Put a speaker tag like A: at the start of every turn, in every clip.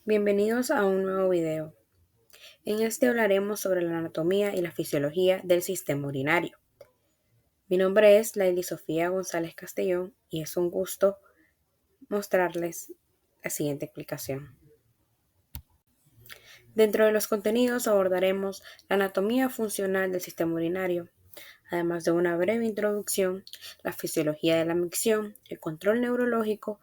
A: Bienvenidos a un nuevo video. En este hablaremos sobre la anatomía y la fisiología del sistema urinario. Mi nombre es Laily Sofía González Castellón y es un gusto mostrarles la siguiente explicación. Dentro de los contenidos abordaremos la anatomía funcional del sistema urinario, además de una breve introducción, la fisiología de la micción, el control neurológico,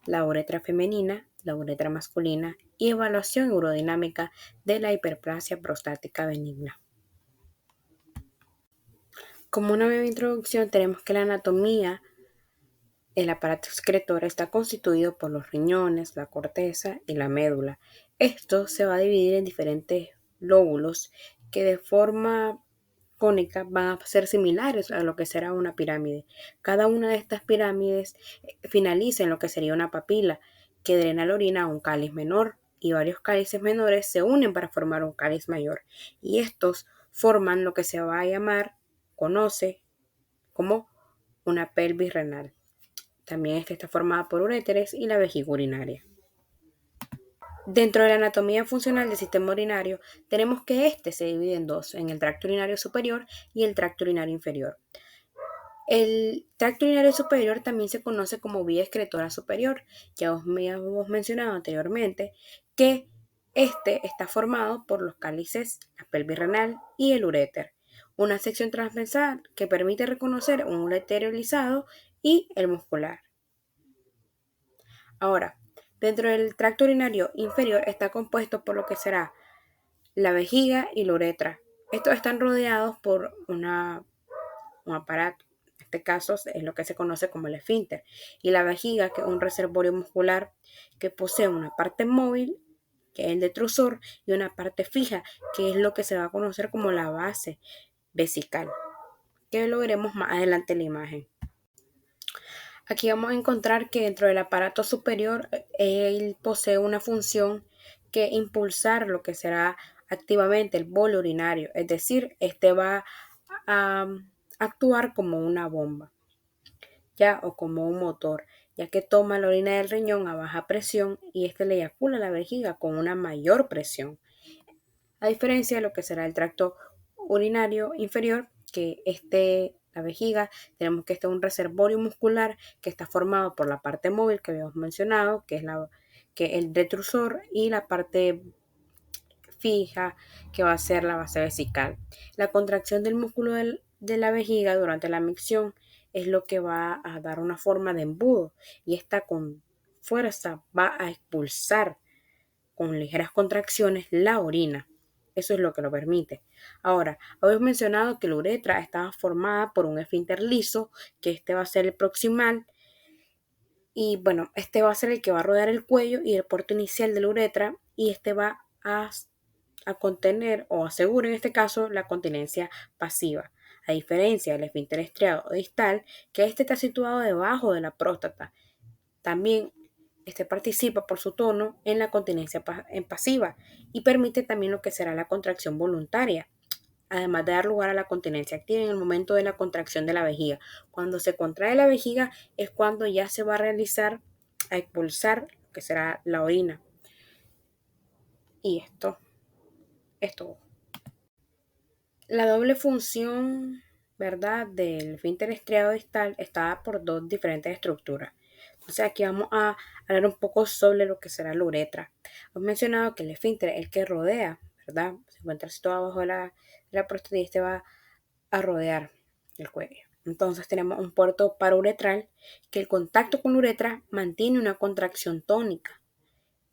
A: la uretra femenina, la uretra masculina y evaluación urodinámica de la hiperplasia prostática benigna. Como una breve introducción, tenemos que la anatomía del aparato excretor está constituido por los riñones, la corteza y la médula. Esto se va a dividir en diferentes lóbulos que de forma cónica van a ser similares a lo que será una pirámide. Cada una de estas pirámides finaliza en lo que sería una papila que drena la orina a un cáliz menor y varios cálices menores se unen para formar un cáliz mayor y estos forman lo que se va a llamar, conoce como una pelvis renal. También esta está formada por uréteres y la vejiga urinaria. Dentro de la anatomía funcional del sistema urinario, tenemos que este se divide en dos, en el tracto urinario superior y el tracto urinario inferior. El tracto urinario superior también se conoce como vía excretora superior. Ya os hemos mencionado anteriormente que este está formado por los cálices, la pelvis renal y el uréter. Una sección transversal que permite reconocer un ureterio lisado y el muscular. Ahora, dentro del tracto urinario inferior está compuesto por lo que será la vejiga y la uretra. Estos están rodeados por un aparato. En este caso es lo que se conoce como el esfínter. Y la vejiga, que es un reservorio muscular que posee una parte móvil, que es el detrusor, y una parte fija, que es lo que se va a conocer como la base vesical, que lo veremos más adelante en la imagen. Aquí vamos a encontrar que dentro del aparato superior, él posee una función que impulsar lo que será activamente el bolo urinario, es decir, este va a actuar como una bomba, ya, o como un motor, ya que toma la orina del riñón a baja presión y este le eyacula a la vejiga con una mayor presión. A diferencia de lo que será el tracto urinario inferior, que la vejiga, tenemos que este es un reservorio muscular que está formado por la parte móvil que habíamos mencionado, que es el detrusor, y la parte fija, que va a ser la base vesical. La contracción del músculo de la vejiga durante la micción es lo que va a dar una forma de embudo y esta con fuerza va a expulsar con ligeras contracciones la orina. Eso es lo que lo permite. Ahora, habéis mencionado que la uretra estaba formada por un esfínter liso, que este va a ser el proximal, y bueno, este va a ser el que va a rodear el cuello y el puerto inicial de la uretra, y este va a contener o asegura en este caso la continencia pasiva. A diferencia del esfínter estriado distal, que este está situado debajo de la próstata. También este participa por su tono en la continencia pasiva y permite también lo que será la contracción voluntaria, además de dar lugar a la continencia activa en el momento de la contracción de la vejiga. Cuando se contrae la vejiga es cuando ya se va a realizar, a expulsar lo que será la orina. Y esto es todo. La doble función, ¿verdad?, del esfínter estriado distal está por dos diferentes estructuras. Entonces aquí vamos a hablar un poco sobre lo que será la uretra. Hemos mencionado que el esfínter es el que rodea, ¿verdad? Se encuentra situado abajo de la próstata y este va a rodear el cuello. Entonces tenemos un puerto parauretral que el contacto con la uretra mantiene una contracción tónica.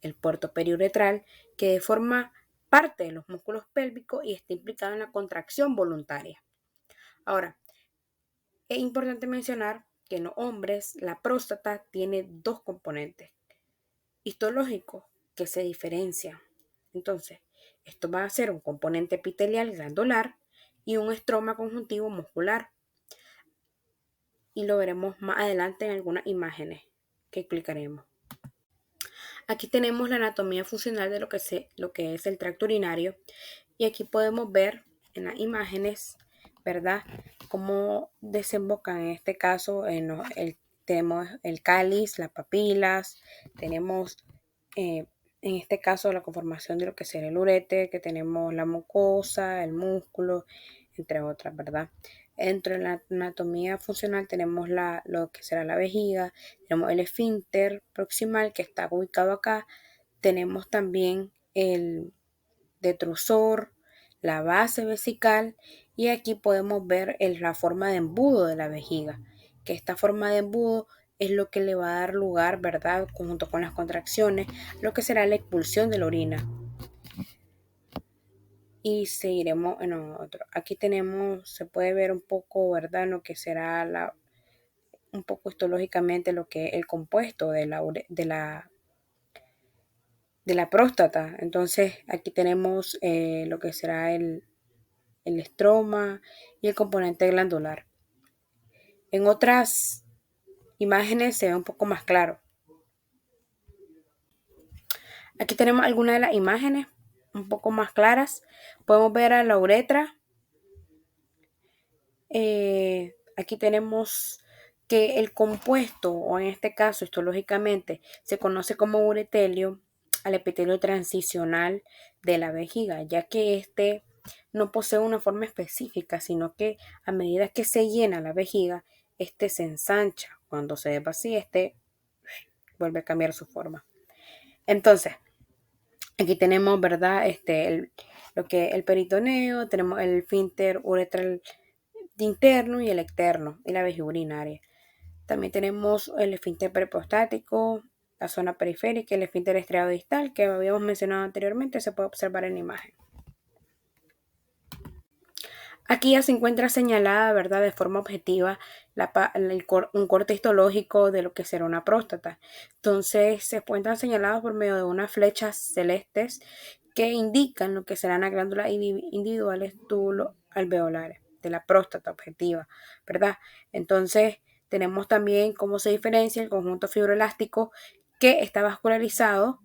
A: El puerto periuretral que forma parte de los músculos pélvicos y está implicado en la contracción voluntaria. Ahora, es importante mencionar que en los hombres la próstata tiene dos componentes histológicos que se diferencian. Entonces, esto va a ser un componente epitelial glandular y un estroma conjuntivo muscular. Y lo veremos más adelante en algunas imágenes que explicaremos. Aquí tenemos la anatomía funcional de lo que es el tracto urinario y aquí podemos ver en las imágenes, ¿verdad?, cómo desembocan en este caso tenemos el cáliz, las papilas, tenemos en este caso la conformación de lo que sería el ureter, que tenemos la mucosa, el músculo, entre otras, ¿verdad? Dentro de la anatomía funcional tenemos lo que será la vejiga, tenemos el esfínter proximal que está ubicado acá, tenemos también el detrusor, la base vesical y aquí podemos ver la forma de embudo de la vejiga, que esta forma de embudo es lo que le va a dar lugar, ¿verdad? Junto con las contracciones, lo que será la expulsión de la orina. Y seguiremos en otro. Aquí tenemos, se puede ver un poco, ¿verdad? Lo que será un poco histológicamente lo que es el compuesto de la próstata. Entonces aquí tenemos lo que será el estroma y el componente glandular. En otras imágenes se ve un poco más claro. Aquí tenemos algunas de las imágenes un poco más claras. Podemos ver a la uretra. Aquí tenemos que el compuesto, o en este caso histológicamente, se conoce como uretelio al epitelio transicional de la vejiga, ya que este no posee una forma específica, sino que a medida que se llena la vejiga, este se ensancha. Cuando se desvacía, este vuelve a cambiar su forma. Entonces, aquí tenemos, ¿verdad? Lo que el peritoneo, tenemos el esfínter uretral interno y el externo y la vejiga urinaria. También tenemos el esfínter preprostático, la zona periférica y el esfínter estriado distal que habíamos mencionado anteriormente, se puede observar en la imagen. Aquí ya se encuentra señalada, ¿verdad?, de forma objetiva un corte histológico de lo que será una próstata. Entonces se encuentran señalados por medio de unas flechas celestes que indican lo que serán las glándulas individuales túbulo-alveolares de la próstata objetiva, ¿verdad? Entonces tenemos también cómo se diferencia el conjunto fibroelástico que está vascularizado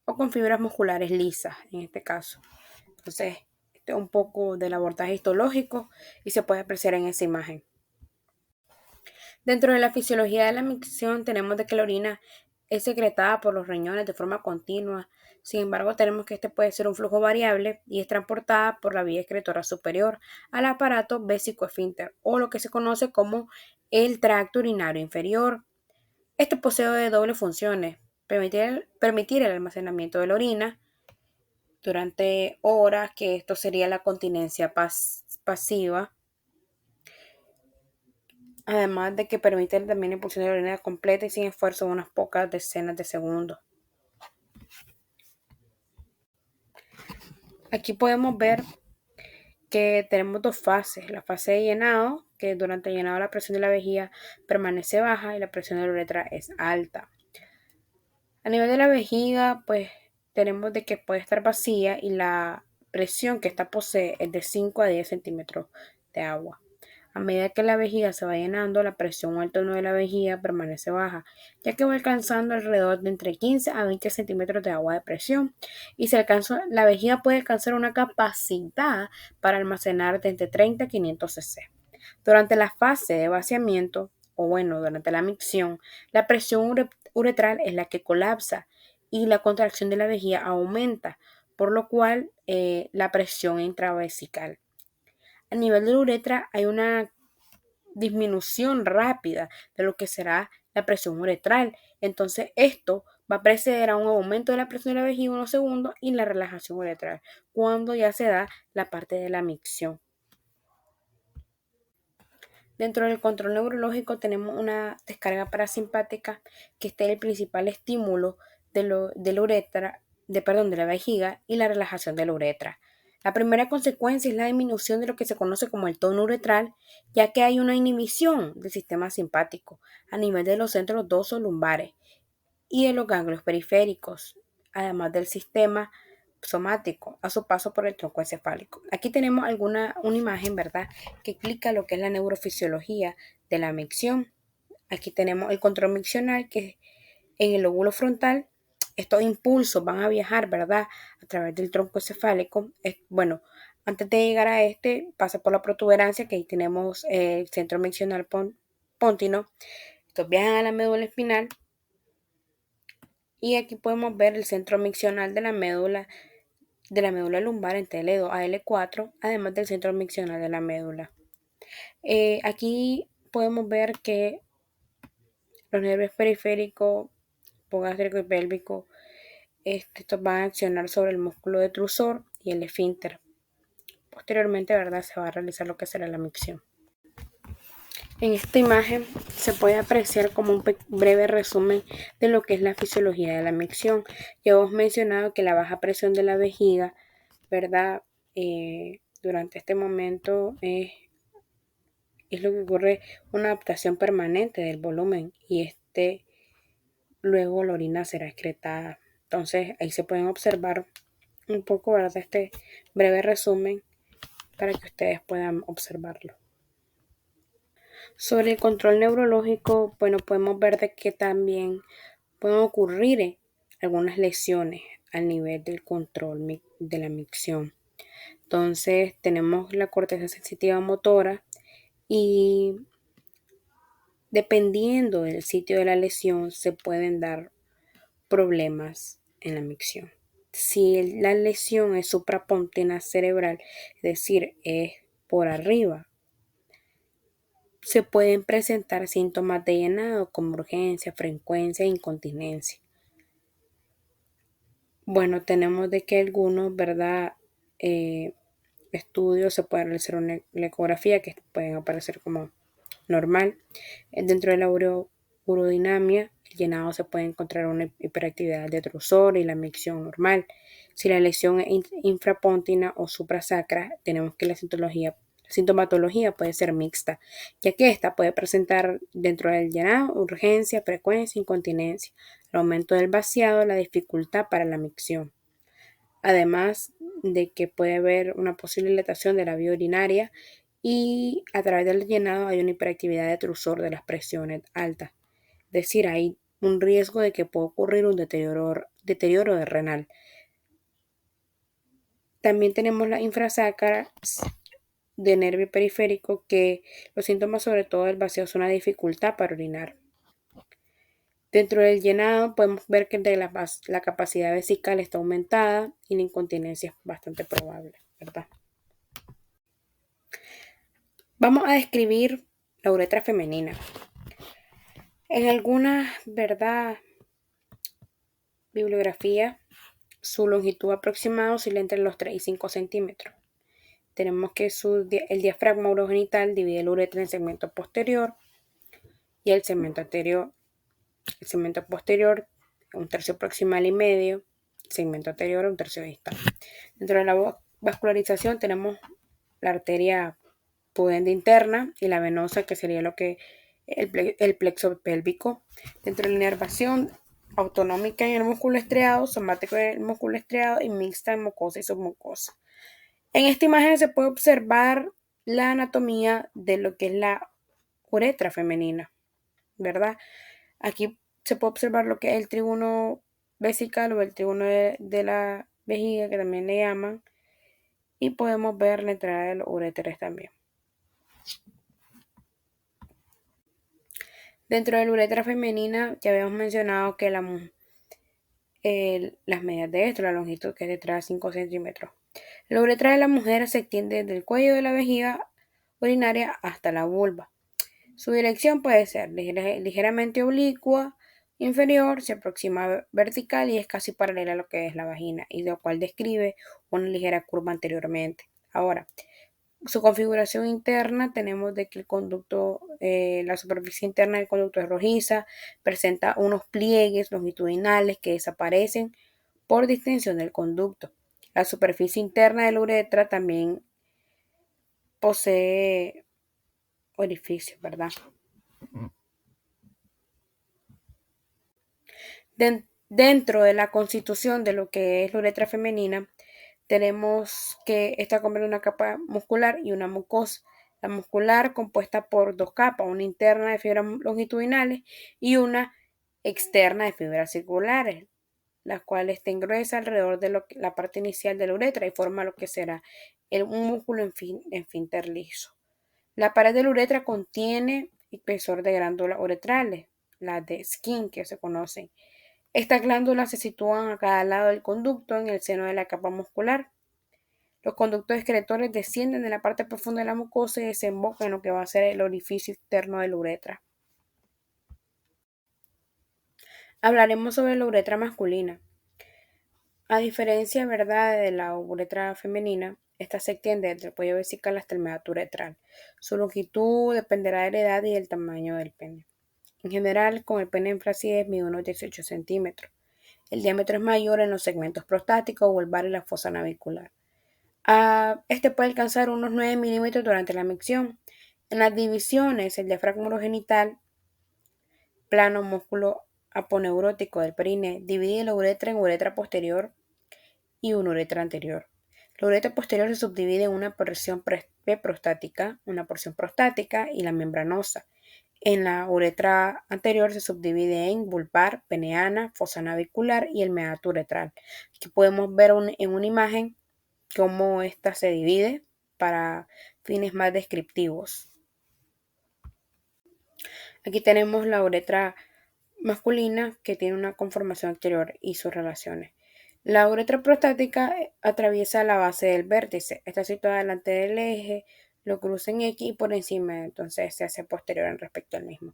A: o con fibras musculares lisas, en este caso. Entonces, un poco del abordaje histológico y se puede apreciar en esa imagen. Dentro de la fisiología de la micción tenemos de que la orina es secretada por los riñones de forma continua. Sin embargo, tenemos que este puede ser un flujo variable y es transportada por la vía excretora superior al aparato vésico-esfínter o lo que se conoce como el tracto urinario inferior. Este posee de dobles funciones: permitir el almacenamiento de la orina durante horas, que esto sería la continencia pasiva, además de que permite también la impulsión de la orina completa y sin esfuerzo unas pocas decenas de segundos. Aquí podemos ver que tenemos dos fases: la fase de llenado, que durante el llenado la presión de la vejiga permanece baja y la presión de la uretra es alta. A nivel de la vejiga, pues tenemos de que puede estar vacía y la presión que esta posee es de 5 a 10 centímetros de agua. A medida que la vejiga se va llenando, la presión o el tono de la vejiga permanece baja, ya que va alcanzando alrededor de entre 15 a 20 centímetros de agua de presión. Y la vejiga puede alcanzar una capacidad para almacenar de entre 30 a 500 cc. Durante la fase de vaciamiento, o bueno, durante la micción, la presión uretral es la que colapsa y la contracción de la vejiga aumenta, por lo cual la presión intravesical. A nivel de la uretra hay una disminución rápida de lo que será la presión uretral. Entonces esto va a preceder a un aumento de la presión de la vejiga en unos segundos y la relajación uretral, cuando ya se da la parte de la micción. Dentro del control neurológico tenemos una descarga parasimpática, que es el principal estímulo de la uretra, de la vejiga, y la relajación de la uretra. La primera consecuencia es la disminución de lo que se conoce como el tono uretral, ya que hay una inhibición del sistema simpático a nivel de los centros doso-lumbares y de los ganglios periféricos, además del sistema somático a su paso por el tronco encefálico. Aquí tenemos una imagen, ¿verdad?, que explica lo que es la neurofisiología de la micción. Aquí tenemos el control miccional, que en el lóbulo frontal estos impulsos van a viajar, ¿verdad?, a través del tronco encefálico. Bueno, antes de llegar a pasa por la protuberancia, que ahí tenemos el centro miccional póntino. Estos viajan a la médula espinal Y aquí podemos ver el centro miccional de la médula lumbar entre L2 a L4, además del centro miccional de la médula. Aquí podemos ver que los nervios periféricos, hipogástrico y pélvico, estos van a accionar sobre el músculo detrusor y el esfínter. Posteriormente, ¿verdad?, se va a realizar lo que será la micción. En esta imagen se puede apreciar como un breve resumen de lo que es la fisiología de la micción. Ya hemos mencionado que la baja presión de la vejiga, ¿verdad?, durante este momento es lo que ocurre, una adaptación permanente del volumen, y luego la orina será excretada. Entonces ahí se pueden observar un poco, ¿verdad?, este breve resumen para que ustedes puedan observarlo. Sobre el control neurológico, bueno, podemos ver de que también pueden ocurrir algunas lesiones al nivel del control de la micción. Entonces tenemos la corteza sensitiva motora, y dependiendo del sitio de la lesión se pueden dar problemas en la micción. Si la lesión es suprapontina cerebral, es decir, es por arriba, se pueden presentar síntomas de llenado como urgencia, frecuencia e incontinencia. Bueno, tenemos de que algunos, ¿verdad?, estudios se pueden realizar una ecografía que pueden aparecer como normal. Dentro de la urodinamia, el llenado se puede encontrar una hiperactividad de trusor y la micción normal. Si la lesión es infrapontina o suprasacra, tenemos que la sintomatología puede ser mixta, ya que esta puede presentar dentro del llenado urgencia, frecuencia, incontinencia, el aumento del vaciado, la dificultad para la micción. Además de que puede haber una posible dilatación de la vía urinaria, y a través del llenado hay una hiperactividad de trusor de las presiones altas. Es decir, hay un riesgo de que pueda ocurrir un deterioro de renal. También tenemos la infrasacra de nervio periférico, que los síntomas sobre todo del vacío son una dificultad para orinar. Dentro del llenado podemos ver que la capacidad vesical está aumentada y la incontinencia es bastante probable, ¿verdad? Vamos a describir la uretra femenina. En algunas, ¿verdad?, bibliografía, su longitud aproximada oscila entre los 3 y 5 centímetros. Tenemos que el diafragma urogenital divide la uretra en el segmento posterior y el segmento anterior. El segmento posterior, un tercio proximal y medio; el segmento anterior, un tercio distal. Dentro de la vascularización tenemos la arteria pudenda interna y la venosa, que sería lo que el plexo pélvico. Dentro de la inervación autonómica en el músculo estriado, somático en el músculo estriado y mixta en mucosa y submucosa. En esta imagen se puede observar la anatomía de lo que es la uretra femenina, ¿verdad? Aquí se puede observar lo que es el trígono vesical o el trígono de la vejiga, que también le llaman, y podemos ver la entrada de los uréteres también. Dentro de la uretra femenina ya habíamos mencionado que las medidas de esto, la longitud, que es de 3 a 5 centímetros. La uretra de la mujer se extiende desde el cuello de la vejiga urinaria hasta la vulva. Su dirección puede ser ligeramente oblicua inferior, se aproxima vertical y es casi paralela a lo que es la vagina, y lo cual describe una ligera curva anteriormente. Ahora, su configuración interna, tenemos de que el conducto, la superficie interna del conducto es rojiza, presenta unos pliegues longitudinales que desaparecen por distensión del conducto. La superficie interna de la uretra también posee orificios, ¿verdad? Dentro de la constitución de lo que es la uretra femenina, tenemos que esta comprende una capa muscular y una mucosa. La muscular, compuesta por dos capas, una interna de fibras longitudinales y una externa de fibras circulares, las cuales estén gruesas alrededor de la parte inicial de la uretra y forma lo que será un músculo esfínter liso. La pared de la uretra contiene espesor de glándulas uretrales, las de Skin, que se conocen. Estas glándulas se sitúan a cada lado del conducto en el seno de la capa muscular. Los conductos excretores descienden de la parte profunda de la mucosa y desembocan en lo que va a ser el orificio externo de la uretra. Hablaremos sobre la uretra masculina. A diferencia, ¿verdad?, de la uretra femenina, esta se extiende desde el cuello vesical hasta el meato uretral. Su longitud dependerá de la edad y del tamaño del pene. En general, con el pene en flacidez mide unos 18 centímetros. El diámetro es mayor en los segmentos prostáticos, vulvar y la fosa navicular. Este puede alcanzar unos 9 milímetros durante la micción. En las divisiones, el diafragma urogenital, plano músculo aponeurótico del perineo, divide la uretra en uretra posterior y una uretra anterior. La uretra posterior se subdivide en una porción preprostática, una porción prostática y la membranosa. En la uretra anterior se subdivide en vulvar, peneana, fosa navicular y el meato uretral. Aquí podemos ver en una imagen cómo esta se divide para fines más descriptivos. Aquí tenemos la uretra masculina que tiene una conformación anterior y sus relaciones. La uretra prostática atraviesa la base del vértice, está situada delante del eje, lo cruza en X y por encima, entonces se hace posterior en respecto al mismo.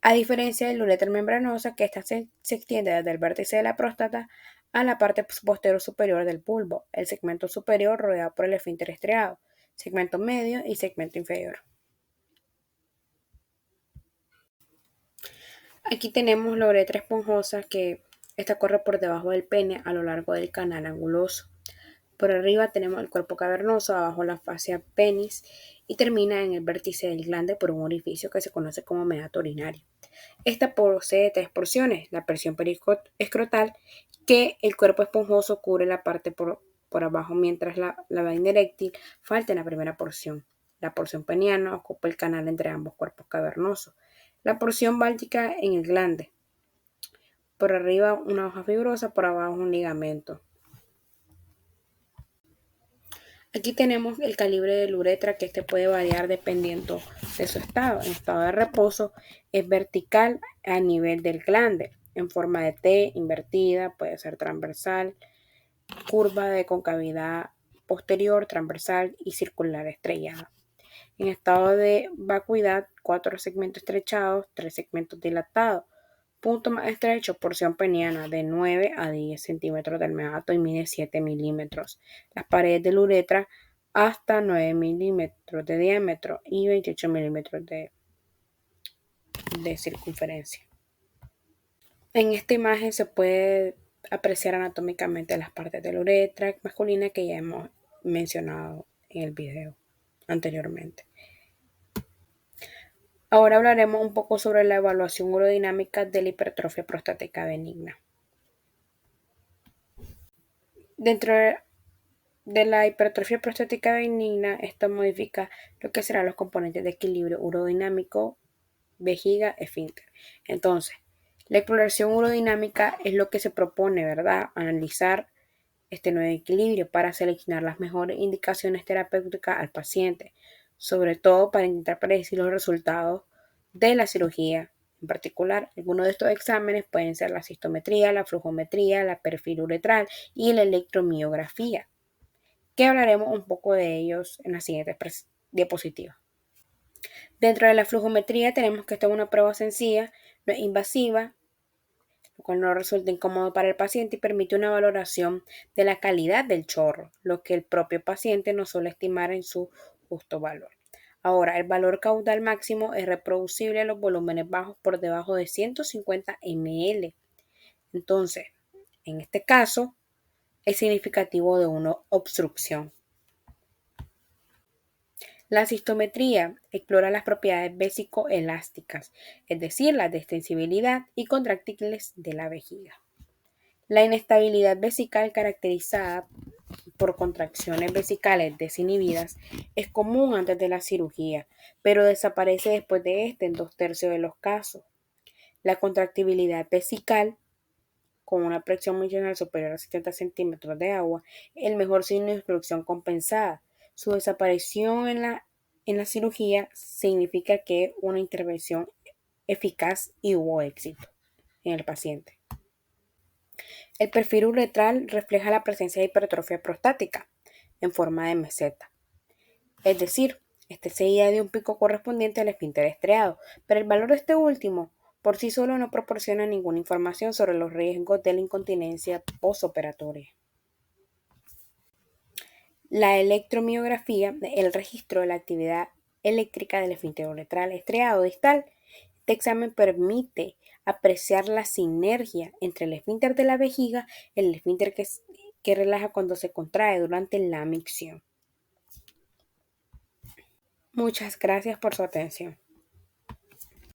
A: A diferencia de la uretra membranosa, que esta se extiende desde el vértice de la próstata a la parte posterior superior del bulbo, el segmento superior rodeado por el esfínter estriado, segmento medio y segmento inferior. Aquí tenemos la uretra esponjosa que esta corre por debajo del pene a lo largo del canal anguloso. Por arriba tenemos el cuerpo cavernoso, abajo la fascia penis y termina en el vértice del glande por un orificio que se conoce como meato urinario. Esta posee tres porciones: la porción periescrotal, que el cuerpo esponjoso cubre la parte por abajo, mientras la vaina eréctil falta en la primera porción. La porción peniana ocupa el canal entre ambos cuerpos cavernosos. La porción báltica en el glande. Por arriba una hoja fibrosa, por abajo un ligamento. Aquí tenemos el calibre de la uretra, que este puede variar dependiendo de su estado. En estado de reposo es vertical a nivel del glande, en forma de T, invertida, puede ser transversal, curva de concavidad posterior, transversal y circular estrellada. En estado de vacuidad, 4 segmentos estrechados, 3 segmentos dilatados. Punto más estrecho, porción peniana, de 9 a 10 centímetros del meato y mide 7 milímetros. Las paredes de la uretra hasta 9 milímetros de diámetro y 28 milímetros de circunferencia. En esta imagen se puede apreciar anatómicamente las partes de la uretra masculina que ya hemos mencionado en el video anteriormente. Ahora hablaremos un poco sobre la evaluación urodinámica de la hipertrofia prostática benigna. Dentro de la hipertrofia prostática benigna, esto modifica lo que serán los componentes de equilibrio urodinámico, vejiga, esfínter. Entonces, la exploración urodinámica es lo que se propone, ¿verdad?, analizar este nuevo equilibrio para seleccionar las mejores indicaciones terapéuticas al paciente, sobre todo para intentar predecir los resultados de la cirugía. En particular, algunos de estos exámenes pueden ser la cistometría, la flujometría, la perfil uretral y la electromiografía, que hablaremos un poco de ellos en las siguientes diapositivas. Dentro de la flujometría tenemos que esta es una prueba sencilla, no es invasiva, lo cual no resulta incómodo para el paciente y permite una valoración de la calidad del chorro, lo que el propio paciente no suele estimar en su justo valor. Ahora, el valor caudal máximo es reproducible a los volúmenes bajos por debajo de 150 ml. Entonces, en este caso, es significativo de una obstrucción. La cistometría explora las propiedades vesicoelásticas, es decir, la extensibilidad y contractiles de la vejiga. La inestabilidad vesical, caracterizada por contracciones vesicales desinhibidas, es común antes de la cirugía, pero desaparece después de en 2/3 de los casos. La contractibilidad vesical, con una presión miccional superior a 70 centímetros de agua, es el mejor signo de obstrucción compensada. Su desaparición en la cirugía significa que es una intervención eficaz y hubo éxito en el paciente. El perfil uretral refleja la presencia de hipertrofia prostática en forma de meseta. Es decir, este seguida de un pico correspondiente al esfínter estriado, pero el valor de este último por sí solo no proporciona ninguna información sobre los riesgos de la incontinencia postoperatoria. La electromiografía es el registro de la actividad eléctrica del esfínter uretral estriado distal. Este examen permite apreciar la sinergia entre el esfínter de la vejiga y el esfínter que relaja cuando se contrae durante la micción. Muchas gracias por su atención.